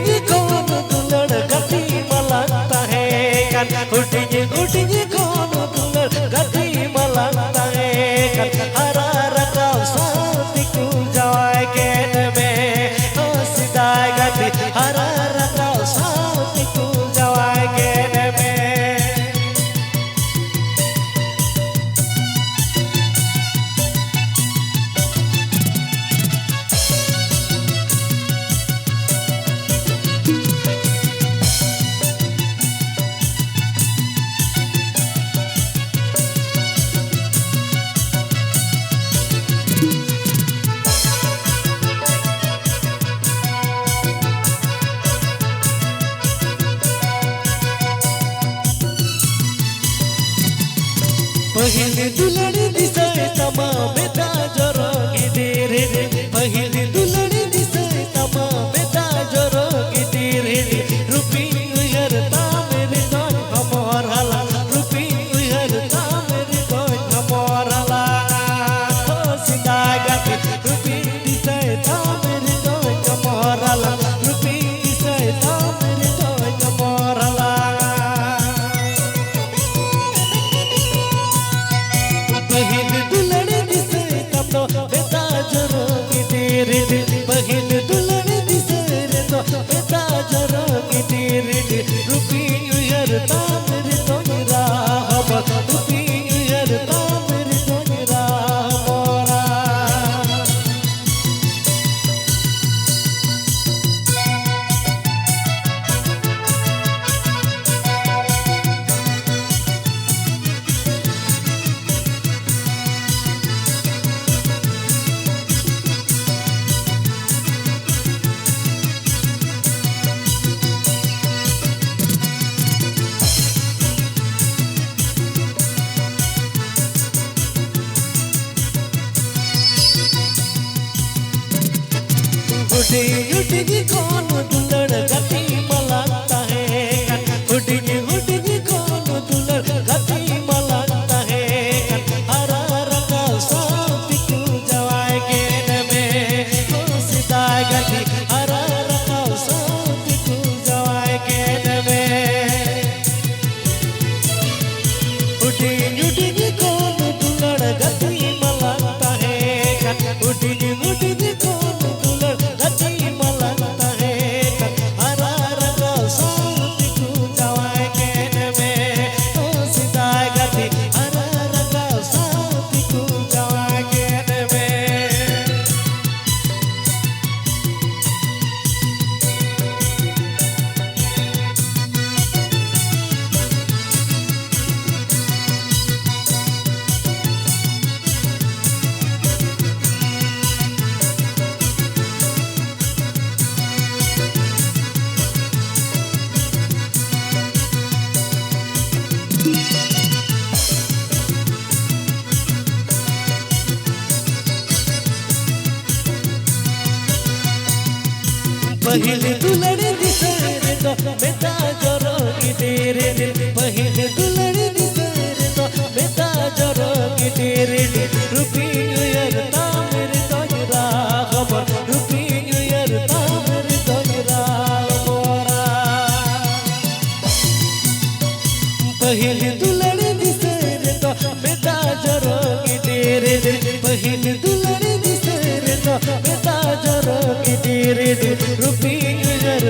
उठिंग कौन दुलड़ गति मलाता है कन उठिंग कौन दुलड़ गति मलाता है कन हरा रकाव साथी को जवाय केन में ओ सिदाय गति हरा रकाव साथी को जवाय केन में पहिले दुलड़ी दिसे तमा बेटा जरो गिदिरे पहिले दुलड़ी दिसे तमा बेटा जरो गिदिरे रुपी उयर तामेरे दोन हमर हला रुपी उयर तामेरे दोन हमर हला ओ सिदा गति रुपी दिसे तामेरे दोन हमर हला रुपी दिसे तामेरे दोन हमर हला पहिल दुलड़ दिसे तब तो बेटा जरो गिदिरे पहिल दुलड़ दिसे तो बेटा जरो गिदिरे रुपी उयर तामेरे दोनरा हम रुपी उयर तामेरे दोनरा मोरा उठिंग कौन दुलड़ गति मलाता है उठिंग कौन दुलड़ गति मलाता है हरा रंगा साथी को जवाय केन में ओ सिदाय गति हरा रंगा साथी को जवाय केन में उठिंग कौन दुलड़ गति मलाता है उठिंग कौन दुलड़ गति मलाता है हरा रंगा साथी को जवाय केन में ओ सिदाय गति हरा रंगा साथी को जवाय केन में पहिले दुलड़ दिसे तो बेटा जरो गिदिरे पहिले दुलड़ दिसे तो बेटा जरो गिदिरे रुपी उयर तामेरे दोनरा खबर रुपी उयर तामेरे दोनरा मोरा पहिले दुलड़ दिसे तो बेटा जरो गिदिरे पहिले दुलड़ दिसे तो बेटा जरो गिदिरे रुपी उयर